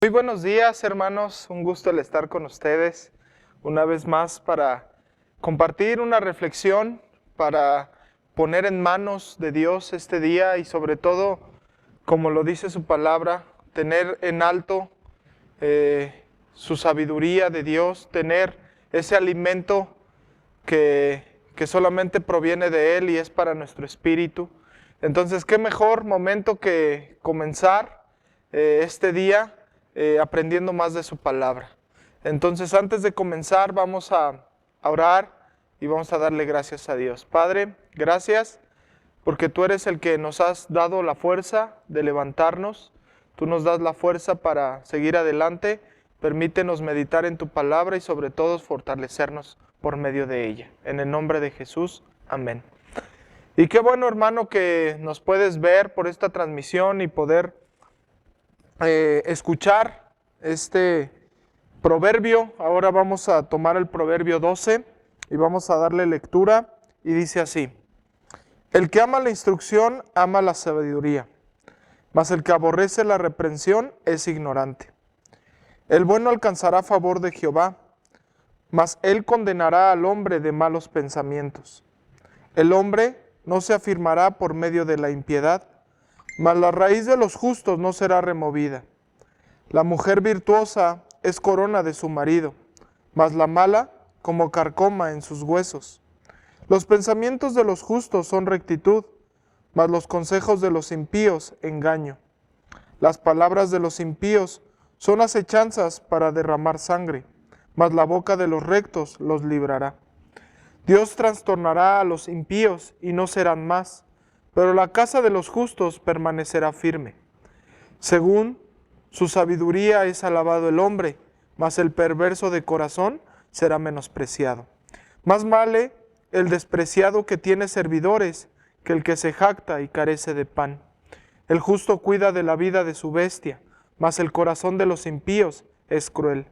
Muy buenos días, hermanos. Un gusto el estar con ustedes una vez más para compartir una reflexión, para poner en manos de Dios este día y sobre todo, como lo dice su palabra, tener en alto su sabiduría de Dios, tener ese alimento que solamente proviene de Él y es para nuestro espíritu. Entonces, qué mejor momento que comenzar este día aprendiendo más de su palabra. Entonces, antes de comenzar, vamos a orar y vamos a darle gracias a Dios. Padre, gracias porque tú eres el que nos has dado la fuerza de levantarnos. Tú nos das la fuerza para seguir adelante. Permítenos meditar en tu palabra y sobre todo fortalecernos por medio de ella. En el nombre de Jesús, amén. Y qué bueno, hermano, que nos puedes ver por esta transmisión y poder escuchar este proverbio. Ahora vamos a tomar el proverbio 12 y vamos a darle lectura y dice así: el que ama la instrucción ama la sabiduría, mas el que aborrece la reprensión es ignorante. El bueno alcanzará favor de Jehová, mas él condenará al hombre de malos pensamientos. El hombre no se afirmará por medio de la impiedad, mas la raíz de los justos no será removida. La mujer virtuosa es corona de su marido, mas la mala como carcoma en sus huesos. Los pensamientos de los justos son rectitud, mas los consejos de los impíos engaño. Las palabras de los impíos son acechanzas para derramar sangre, mas la boca de los rectos los librará. Dios trastornará a los impíos y no serán más, pero la casa de los justos permanecerá firme. Según su sabiduría es alabado el hombre, mas el perverso de corazón será menospreciado. Más vale el despreciado que tiene servidores que el que se jacta y carece de pan. El justo cuida de la vida de su bestia, mas el corazón de los impíos es cruel.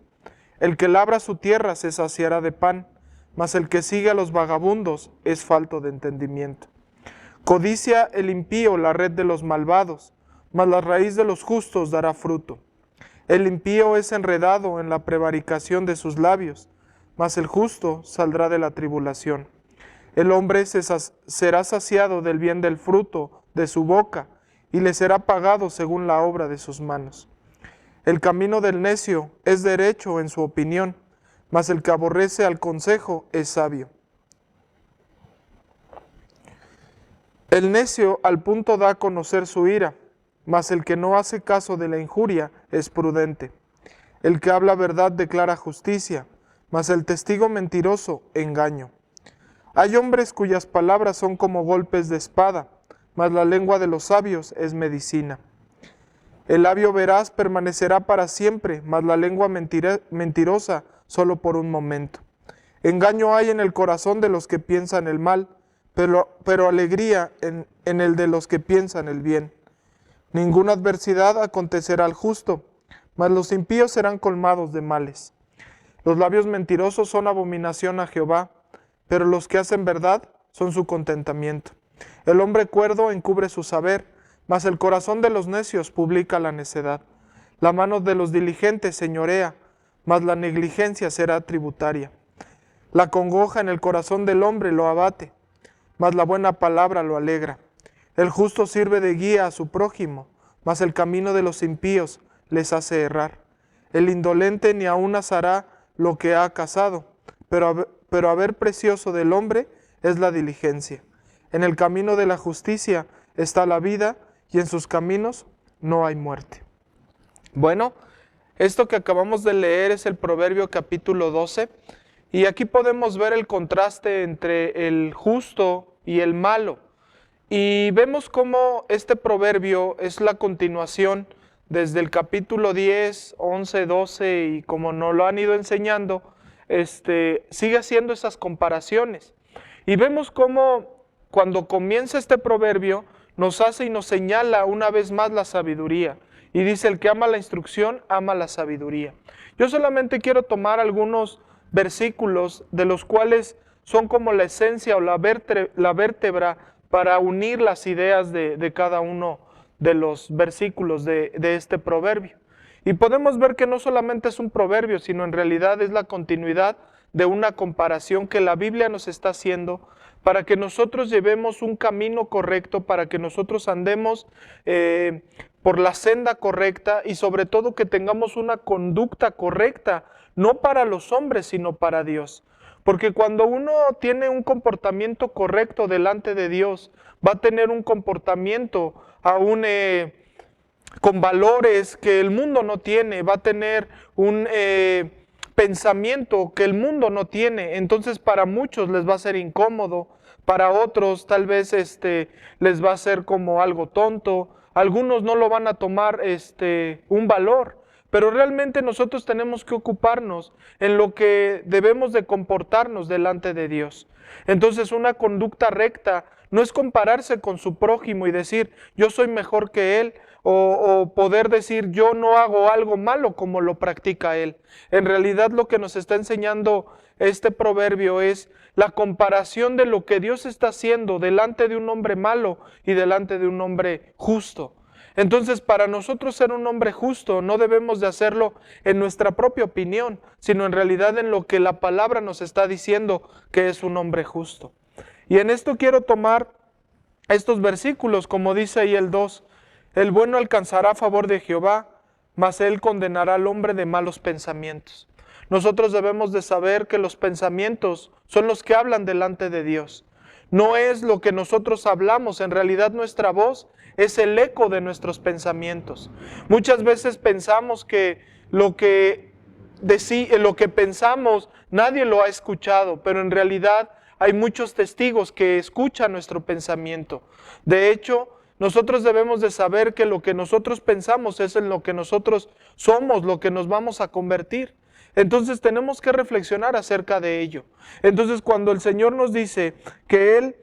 El que labra su tierra se saciará de pan, mas el que sigue a los vagabundos es falto de entendimiento. Codicia el impío la red de los malvados, mas la raíz de los justos dará fruto. El impío es enredado en la prevaricación de sus labios, mas el justo saldrá de la tribulación. El hombre será saciado del bien del fruto de su boca, y le será pagado según la obra de sus manos. El camino del necio es derecho en su opinión, mas el que aborrece al consejo es sabio. El necio al punto da a conocer su ira, mas el que no hace caso de la injuria es prudente. El que habla verdad declara justicia, mas el testigo mentiroso engaño. Hay hombres cuyas palabras son como golpes de espada, mas la lengua de los sabios es medicina. El labio veraz permanecerá para siempre, mas la lengua mentirosa solo por un momento. Engaño hay en el corazón de los que piensan el mal, pero alegría en el de los que piensan el bien. Ninguna adversidad acontecerá al justo, mas los impíos serán colmados de males. Los labios mentirosos son abominación a Jehová, pero los que hacen verdad son su contentamiento. El hombre cuerdo encubre su saber, mas el corazón de los necios publica la necedad. La mano de los diligentes señorea, mas la negligencia será tributaria. La congoja en el corazón del hombre lo abate, mas la buena palabra lo alegra. El justo sirve de guía a su prójimo, mas el camino de los impíos les hace errar. El indolente ni aun asará lo que ha cazado, pero haber precioso del hombre es la diligencia. En el camino de la justicia está la vida, y en sus caminos no hay muerte. Bueno, esto que acabamos de leer es el Proverbio capítulo 12, y aquí podemos ver el contraste entre el justo y el malo. Y vemos cómo este proverbio es la continuación desde el capítulo 10, 11, 12, y como nos lo han ido enseñando, sigue haciendo esas comparaciones. Y vemos cómo cuando comienza este proverbio nos hace y nos señala una vez más la sabiduría. Y dice: el que ama la instrucción, ama la sabiduría. Yo solamente quiero tomar algunos versículos de los cuales son como la esencia o la vértebra para unir las ideas de cada uno de los versículos de este proverbio. Y podemos ver que no solamente es un proverbio, sino en realidad es la continuidad de una comparación que la Biblia nos está haciendo para que nosotros llevemos un camino correcto, para que nosotros andemos por la senda correcta y sobre todo que tengamos una conducta correcta, no para los hombres, sino para Dios. Porque cuando uno tiene un comportamiento correcto delante de Dios, va a tener un comportamiento aún con valores que el mundo no tiene, va a tener un pensamiento que el mundo no tiene. Entonces para muchos les va a ser incómodo, para otros tal vez les va a ser como algo tonto, algunos no lo van a tomar un valor. Pero realmente nosotros tenemos que ocuparnos en lo que debemos de comportarnos delante de Dios. Entonces una conducta recta no es compararse con su prójimo y decir yo soy mejor que él o poder decir yo no hago algo malo como lo practica él. En realidad lo que nos está enseñando este proverbio es la comparación de lo que Dios está haciendo delante de un hombre malo y delante de un hombre justo. Entonces, para nosotros ser un hombre justo, no debemos de hacerlo en nuestra propia opinión, sino en realidad en lo que la palabra nos está diciendo que es un hombre justo. Y en esto quiero tomar estos versículos, como dice ahí el 2, el bueno alcanzará favor de Jehová, mas él condenará al hombre de malos pensamientos. Nosotros debemos de saber que los pensamientos son los que hablan delante de Dios. No es lo que nosotros hablamos, en realidad nuestra voz es el eco de nuestros pensamientos. Muchas veces pensamos que lo que pensamos nadie lo ha escuchado, pero en realidad hay muchos testigos que escuchan nuestro pensamiento. De hecho, nosotros debemos de saber que lo que nosotros pensamos es en lo que nosotros somos, lo que nos vamos a convertir. Entonces tenemos que reflexionar acerca de ello. Entonces cuando el Señor nos dice que Él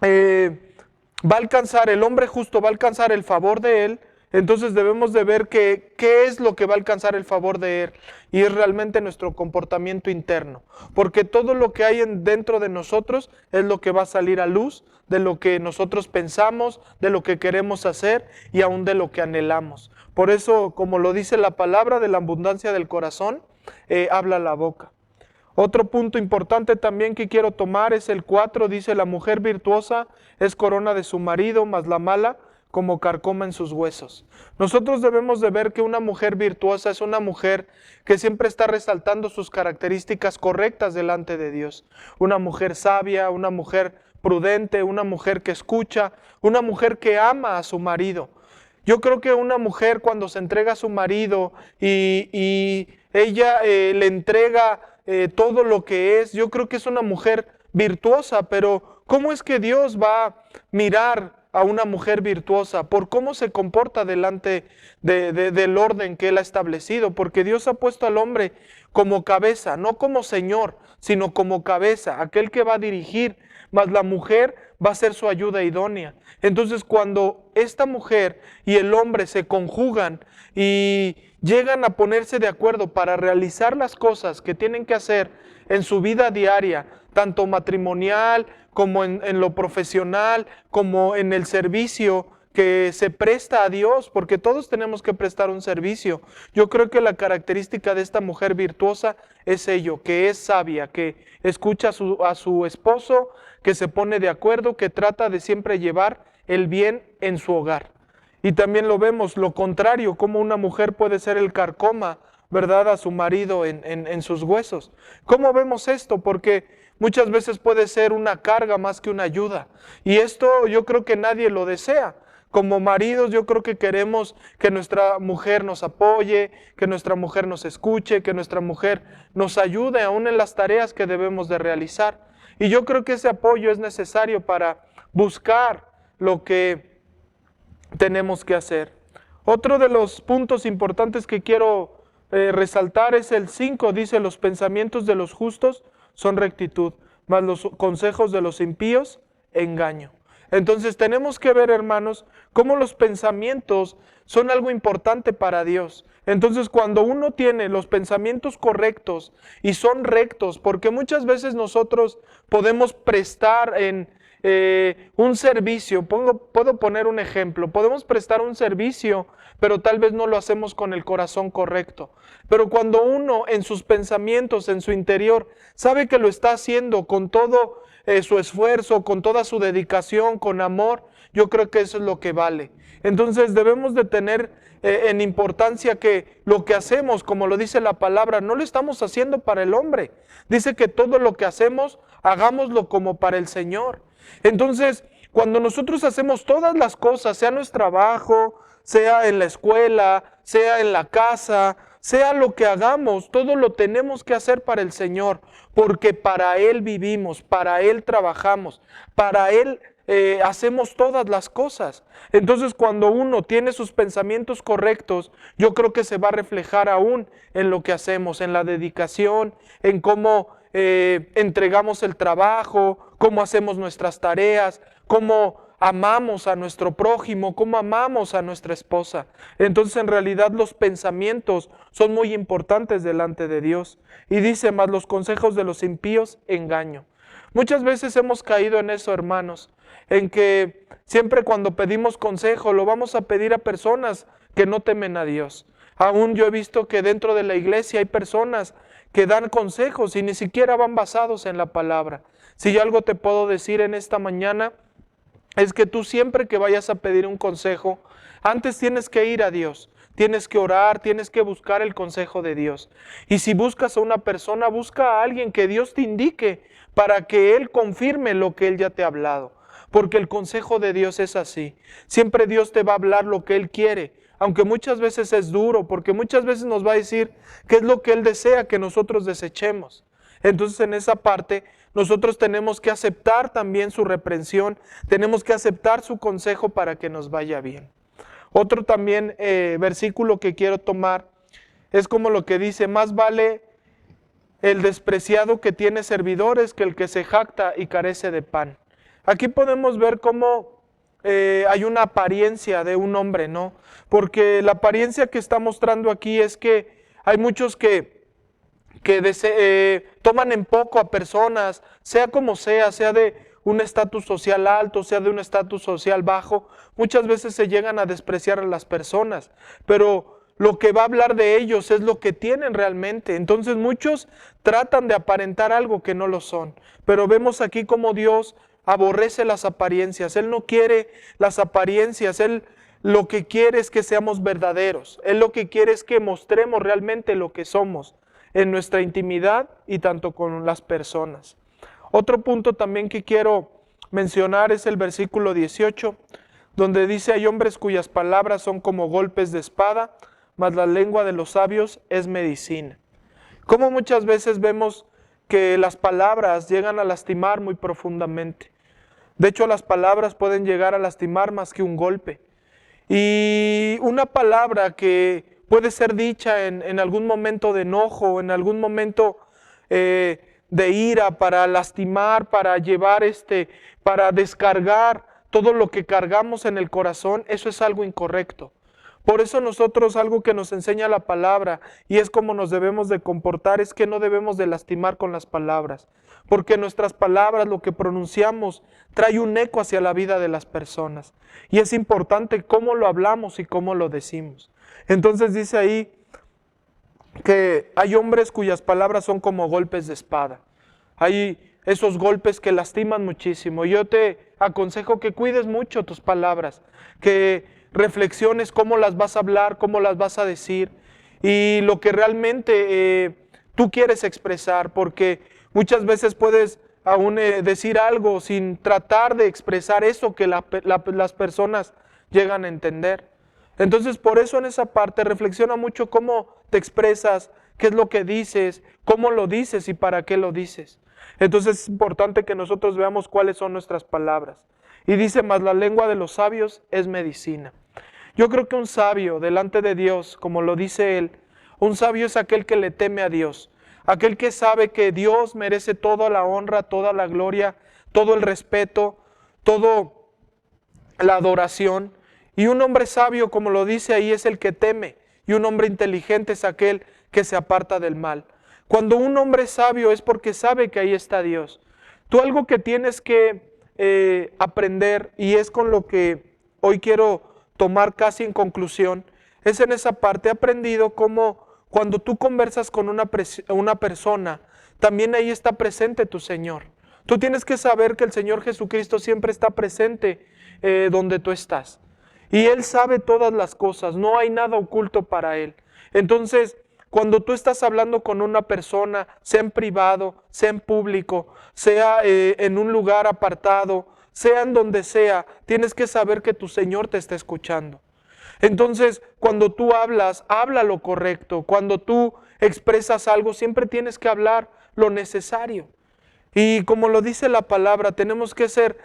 va a alcanzar, el hombre justo va a alcanzar el favor de Él, entonces debemos de ver qué es lo que va a alcanzar el favor de Él, y es realmente nuestro comportamiento interno, porque todo lo que hay dentro de nosotros es lo que va a salir a luz, de lo que nosotros pensamos, de lo que queremos hacer y aún de lo que anhelamos. Por eso, como lo dice la palabra, de la abundancia del corazón, habla la boca. Otro punto importante también que quiero tomar es el 4, dice la mujer virtuosa es corona de su marido, mas la mala como carcoma en sus huesos. Nosotros debemos de ver que una mujer virtuosa es una mujer que siempre está resaltando sus características correctas delante de Dios. Una mujer sabia, una mujer prudente, una mujer que escucha, una mujer que ama a su marido. Yo creo que una mujer cuando se entrega a su marido y ella le entrega todo lo que es, yo creo que es una mujer virtuosa, pero ¿cómo es que Dios va a mirar a una mujer virtuosa? Por cómo se comporta delante del orden que Él ha establecido, porque Dios ha puesto al hombre como cabeza, no como señor, sino como cabeza, aquel que va a dirigir, mas la mujer va a ser su ayuda idónea. Entonces cuando esta mujer y el hombre se conjugan y llegan a ponerse de acuerdo para realizar las cosas que tienen que hacer en su vida diaria, tanto matrimonial como en lo profesional, como en el servicio que se presta a Dios, porque todos tenemos que prestar un servicio. Yo creo que la característica de esta mujer virtuosa es ello, que es sabia, que escucha a su esposo, que se pone de acuerdo, que trata de siempre llevar el bien en su hogar. Y también lo vemos, lo contrario, como una mujer puede ser el carcoma, ¿verdad?, a su marido en sus huesos. ¿Cómo vemos esto? Porque muchas veces puede ser una carga más que una ayuda. Y esto yo creo que nadie lo desea. Como maridos yo creo que queremos que nuestra mujer nos apoye, que nuestra mujer nos escuche, que nuestra mujer nos ayude aún en las tareas que debemos de realizar. Y yo creo que ese apoyo es necesario para buscar lo que tenemos que hacer. Otro de los puntos importantes que quiero resaltar es el 5, dice los pensamientos de los justos son rectitud, mas los consejos de los impíos engaño. Entonces tenemos que ver, hermanos, cómo los pensamientos son algo importante para Dios. Entonces cuando uno tiene los pensamientos correctos y son rectos, porque muchas veces nosotros podemos prestar en un servicio. Puedo poner un ejemplo. Podemos prestar un servicio, pero tal vez no lo hacemos con el corazón correcto. Pero cuando uno en sus pensamientos, en su interior, sabe que lo está haciendo con todo su esfuerzo, con toda su dedicación, con amor, yo creo que eso es lo que vale. Entonces debemos de tener en importancia que lo que hacemos, como lo dice la palabra, no lo estamos haciendo para el hombre. Dice que todo lo que hacemos, hagámoslo como para el Señor. Entonces, cuando nosotros hacemos todas las cosas, sea nuestro trabajo, sea en la escuela, sea en la casa, sea lo que hagamos, todo lo tenemos que hacer para el Señor, porque para Él vivimos, para Él trabajamos, para Él hacemos todas las cosas. Entonces, cuando uno tiene sus pensamientos correctos, yo creo que se va a reflejar aún en lo que hacemos, en la dedicación, en cómo entregamos el trabajo, cómo hacemos nuestras tareas, cómo amamos a nuestro prójimo, cómo amamos a nuestra esposa. Entonces, en realidad, los pensamientos son muy importantes delante de Dios. Y dice, mas los consejos de los impíos, engaño. Muchas veces hemos caído en eso, hermanos, en que siempre cuando pedimos consejo lo vamos a pedir a personas que no temen a Dios. Aún yo he visto que dentro de la iglesia hay personas que dan consejos y ni siquiera van basados en la palabra. Si yo algo te puedo decir en esta mañana, es que tú siempre que vayas a pedir un consejo, antes tienes que ir a Dios, tienes que orar, tienes que buscar el consejo de Dios. Y si buscas a una persona, busca a alguien que Dios te indique para que Él confirme lo que Él ya te ha hablado. Porque el consejo de Dios es así. Siempre Dios te va a hablar lo que Él quiere, aunque muchas veces es duro, porque muchas veces nos va a decir qué es lo que Él desea que nosotros desechemos. Entonces en esa parte nosotros tenemos que aceptar también su reprensión, tenemos que aceptar su consejo para que nos vaya bien. Otro también versículo que quiero tomar es como lo que dice, más vale el despreciado que tiene servidores que el que se jacta y carece de pan. Aquí podemos ver cómo hay una apariencia de un hombre, ¿no? Porque la apariencia que está mostrando aquí es que hay muchos que toman en poco a personas, sea como sea de un estatus social alto, sea de un estatus social bajo, muchas veces se llegan a despreciar a las personas, pero lo que va a hablar de ellos es lo que tienen realmente. Entonces muchos tratan de aparentar algo que no lo son, pero vemos aquí como Dios aborrece las apariencias. Él no quiere las apariencias, Él lo que quiere es que seamos verdaderos, Él lo que quiere es que mostremos realmente lo que somos en nuestra intimidad y tanto con las personas. Otro punto también que quiero mencionar es el versículo 18, donde dice, hay hombres cuyas palabras son como golpes de espada, mas la lengua de los sabios es medicina. Como muchas veces vemos que las palabras llegan a lastimar muy profundamente. De hecho, las palabras pueden llegar a lastimar más que un golpe. Y una palabra que puede ser dicha en algún momento de enojo, en algún momento de ira, para lastimar, para llevar para descargar todo lo que cargamos en el corazón, eso es algo incorrecto. Por eso nosotros algo que nos enseña la palabra y es como nos debemos de comportar es que no debemos de lastimar con las palabras, porque nuestras palabras, lo que pronunciamos, trae un eco hacia la vida de las personas y es importante cómo lo hablamos y cómo lo decimos. Entonces dice ahí que hay hombres cuyas palabras son como golpes de espada. Hay esos golpes que lastiman muchísimo. Yo te aconsejo que cuides mucho tus palabras, que reflexiones cómo las vas a hablar, cómo las vas a decir y lo que realmente tú quieres expresar, porque muchas veces puedes aún decir algo sin tratar de expresar eso que las personas llegan a entender. Entonces por eso en esa parte reflexiona mucho cómo te expresas, qué es lo que dices, cómo lo dices y para qué lo dices. Entonces es importante que nosotros veamos cuáles son nuestras palabras. Y dice, mas la lengua de los sabios es medicina. Yo creo que un sabio delante de Dios, como lo dice él, un sabio es aquel que le teme a Dios, aquel que sabe que Dios merece toda la honra, toda la gloria, todo el respeto, toda la adoración. Y un hombre sabio, como lo dice ahí, es el que teme, y un hombre inteligente es aquel que se aparta del mal. Cuando un hombre es sabio es porque sabe que ahí está Dios. Tú algo que tienes que aprender, y es con lo que hoy quiero tomar casi en conclusión, es en esa parte. He aprendido cómo cuando tú conversas con una persona, también ahí está presente tu Señor. Tú tienes que saber que el Señor Jesucristo siempre está presente donde tú estás. Y Él sabe todas las cosas, no hay nada oculto para Él. Entonces, cuando tú estás hablando con una persona, sea en privado, sea en público, sea en un lugar apartado, sea en donde sea, tienes que saber que tu Señor te está escuchando. Entonces, cuando tú hablas, habla lo correcto. Cuando tú expresas algo, siempre tienes que hablar lo necesario. Y como lo dice la palabra, tenemos que ser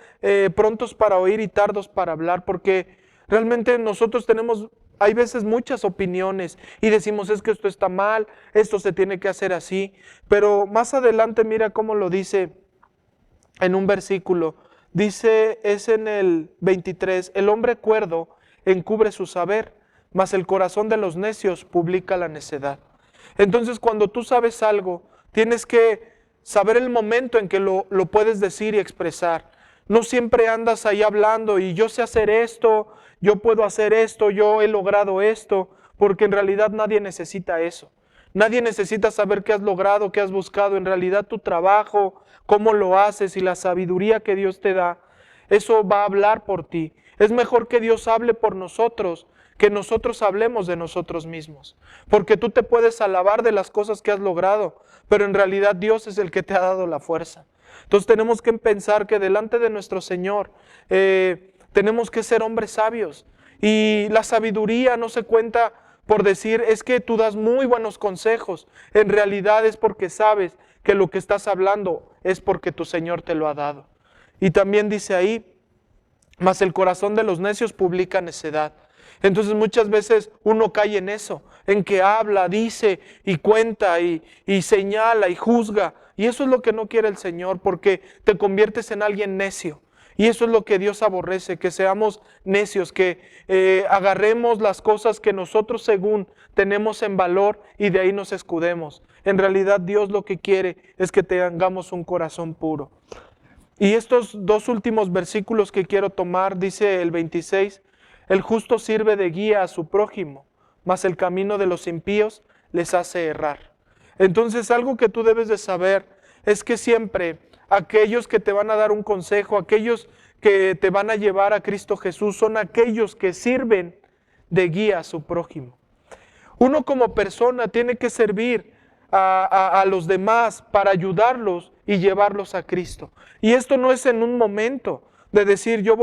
prontos para oír y tardos para hablar, porque realmente nosotros tenemos, hay veces, muchas opiniones y decimos, es que esto está mal, esto se tiene que hacer así. Pero más adelante mira cómo lo dice en un versículo. Dice, es en el 23, el hombre cuerdo encubre su saber, mas el corazón de los necios publica la necedad. Entonces, cuando tú sabes algo, tienes que saber el momento en que lo puedes decir y expresar. No siempre andas ahí hablando y yo sé hacer esto, yo puedo hacer esto, yo he logrado esto, porque en realidad nadie necesita eso. Nadie necesita saber qué has logrado, qué has buscado. En realidad tu trabajo, cómo lo haces y la sabiduría que Dios te da, eso va a hablar por ti. Es mejor que Dios hable por nosotros, que nosotros hablemos de nosotros mismos. Porque tú te puedes alabar de las cosas que has logrado, pero en realidad Dios es el que te ha dado la fuerza. Entonces tenemos que pensar que delante de nuestro Señor tenemos que ser hombres sabios. Y la sabiduría no se cuenta por decir, es que tú das muy buenos consejos. En realidad es porque sabes que lo que estás hablando es porque tu Señor te lo ha dado. Y también dice ahí, mas el corazón de los necios publica necedad. Entonces muchas veces uno cae en eso, en que habla, dice y cuenta y señala y juzga. Y eso es lo que no quiere el Señor, porque te conviertes en alguien necio. Y eso es lo que Dios aborrece, que seamos necios, que agarremos las cosas que nosotros según tenemos en valor y de ahí nos escudemos. En realidad Dios lo que quiere es que tengamos un corazón puro. Y estos dos últimos versículos que quiero tomar, dice el 26, el justo sirve de guía a su prójimo, mas el camino de los impíos les hace errar. Entonces algo que tú debes de saber es que siempre aquellos que te van a dar un consejo, aquellos que te van a llevar a Cristo Jesús, son aquellos que sirven de guía a su prójimo. Uno como persona tiene que servir a los demás para ayudarlos y llevarlos a Cristo. Y esto no es en un momento de decir, yo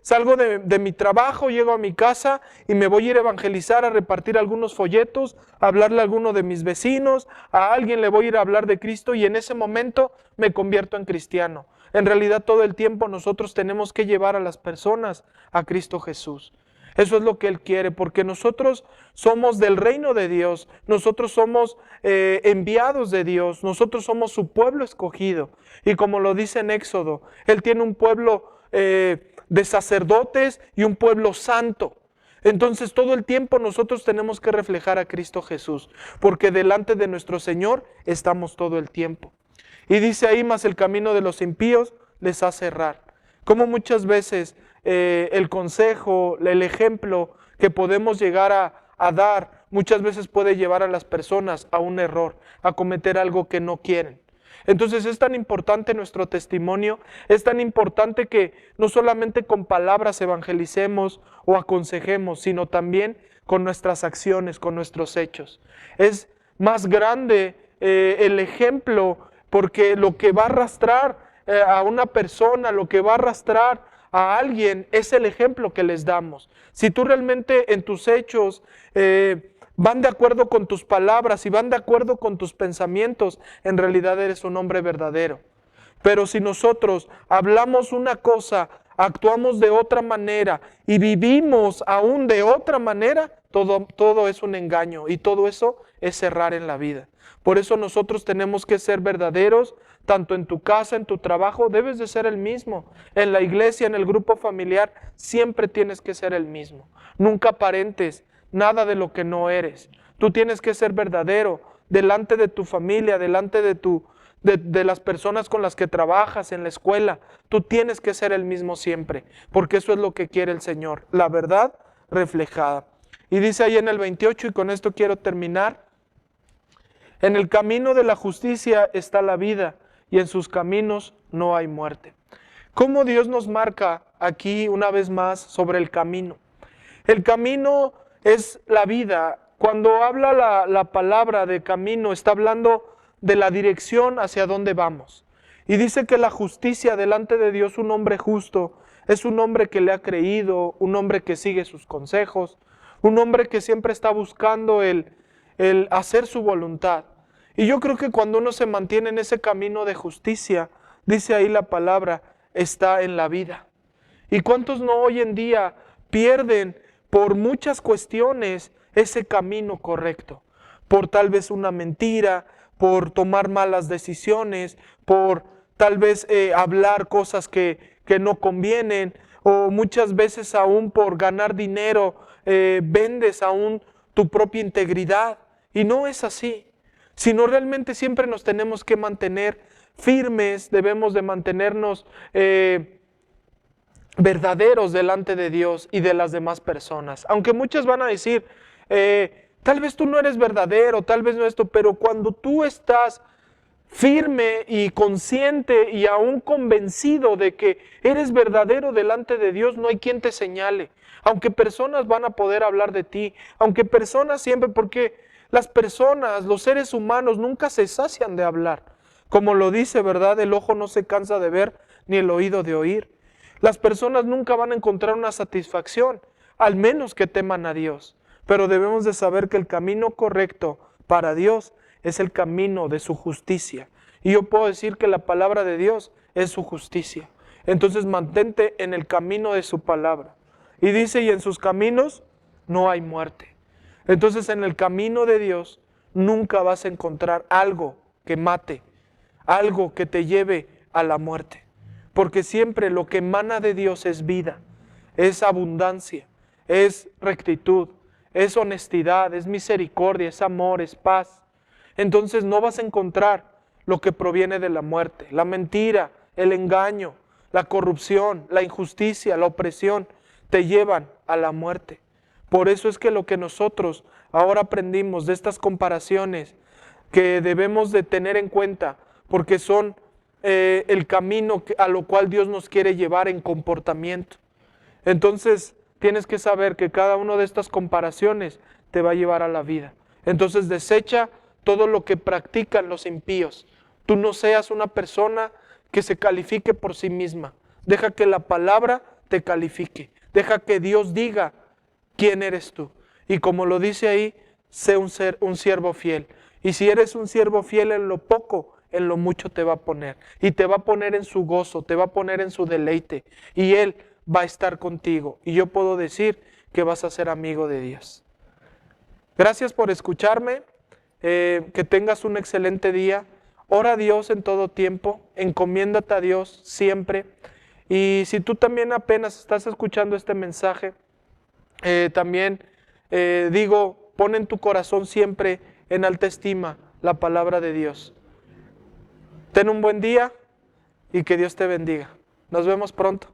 salgo de mi trabajo, llego a mi casa y me voy a ir a evangelizar, a repartir algunos folletos, a hablarle a alguno de mis vecinos, a alguien le voy a ir a hablar de Cristo y en ese momento me convierto en cristiano. En realidad todo el tiempo nosotros tenemos que llevar a las personas a Cristo Jesús. Eso es lo que Él quiere, porque nosotros somos del reino de Dios, nosotros somos enviados de Dios, nosotros somos su pueblo escogido. Y como lo dice en Éxodo, Él tiene un pueblo de sacerdotes y un pueblo santo. Entonces todo el tiempo nosotros tenemos que reflejar a Cristo Jesús, porque delante de nuestro Señor estamos todo el tiempo. Y dice ahí, mas el camino de los impíos les hace errar. Como muchas veces el consejo, el ejemplo que podemos llegar a dar, muchas veces puede llevar a las personas a un error, a cometer algo que no quieren. Entonces es tan importante nuestro testimonio, es tan importante que no solamente con palabras evangelicemos o aconsejemos, sino también con nuestras acciones, con nuestros hechos. Es más grande el ejemplo, porque lo que va a arrastrar a una persona, lo que va a arrastrar a alguien es el ejemplo que les damos. Si tú realmente en tus hechos van de acuerdo con tus palabras y van de acuerdo con tus pensamientos, en realidad eres un hombre verdadero. Pero si nosotros hablamos una cosa, actuamos de otra manera y vivimos aún de otra manera, todo es un engaño y todo eso es errar en la vida. Por eso nosotros tenemos que ser verdaderos, tanto en tu casa, en tu trabajo, debes de ser el mismo. En la iglesia, en el grupo familiar, siempre tienes que ser el mismo. Nunca aparentes nada de lo que no eres. Tú tienes que ser verdadero delante de tu familia, delante de de las personas con las que trabajas en la escuela. Tú tienes que ser el mismo siempre, porque eso es lo que quiere el Señor, la verdad reflejada. Y dice ahí en el 28, y con esto quiero terminar: en el camino de la justicia está la vida, y en sus caminos no hay muerte. ¿Cómo Dios nos marca aquí una vez más sobre el camino? El camino es la vida. Cuando habla la palabra de camino, está hablando de la dirección hacia dónde vamos. Y dice que la justicia delante de Dios, un hombre justo, es un hombre que le ha creído, un hombre que sigue sus consejos, un hombre que siempre está buscando el hacer su voluntad. Y yo creo que cuando uno se mantiene en ese camino de justicia, dice ahí la palabra, está en la vida. ¿Y cuántos no hoy en día pierden por muchas cuestiones ese camino correcto? Por tal vez una mentira, por tomar malas decisiones, por tal vez hablar cosas que no convienen, o muchas veces aún por ganar dinero, vendes aún tu propia integridad. Y no es así, sino realmente siempre nos tenemos que mantener firmes, debemos de mantenernos verdaderos delante de Dios y de las demás personas. Aunque muchas van a decir, tal vez tú no eres verdadero, tal vez no esto, pero cuando tú estás firme y consciente y aún convencido de que eres verdadero delante de Dios, no hay quien te señale. Aunque personas van a poder hablar de ti, aunque personas siempre, porque las personas, los seres humanos nunca se sacian de hablar. Como lo dice, ¿verdad? El ojo no se cansa de ver, ni el oído de oír. Las personas nunca van a encontrar una satisfacción, al menos que teman a Dios. Pero debemos de saber que el camino correcto para Dios es el camino de su justicia. Y yo puedo decir que la palabra de Dios es su justicia. Entonces mantente en el camino de su palabra. Y dice, y en sus caminos no hay muerte. Entonces en el camino de Dios nunca vas a encontrar algo que mate, algo que te lleve a la muerte. Porque siempre lo que emana de Dios es vida, es abundancia, es rectitud, es honestidad, es misericordia, es amor, es paz. Entonces no vas a encontrar lo que proviene de la muerte, la mentira, el engaño, la corrupción, la injusticia, la opresión, te llevan a la muerte. Por eso es que lo que nosotros ahora aprendimos de estas comparaciones que debemos de tener en cuenta, porque son el camino a lo cual Dios nos quiere llevar en comportamiento. Entonces tienes que saber que cada una de estas comparaciones te va a llevar a la vida. Entonces desecha todo lo que practican los impíos. Tú no seas una persona que se califique por sí misma. Deja que la palabra te califique. Deja que Dios diga quién eres tú. Y como lo dice ahí, sé un siervo fiel. Y si eres un siervo fiel en lo poco, en lo mucho te va a poner. Y te va a poner en su gozo, te va a poner en su deleite. Y Él va a estar contigo. Y yo puedo decir que vas a ser amigo de Dios. Gracias por escucharme. Que tengas un excelente día. Ora a Dios en todo tiempo. Encomiéndate a Dios siempre. Y si tú también apenas estás escuchando este mensaje, también digo, pon en tu corazón siempre en alta estima la palabra de Dios. Ten un buen día y que Dios te bendiga. Nos vemos pronto.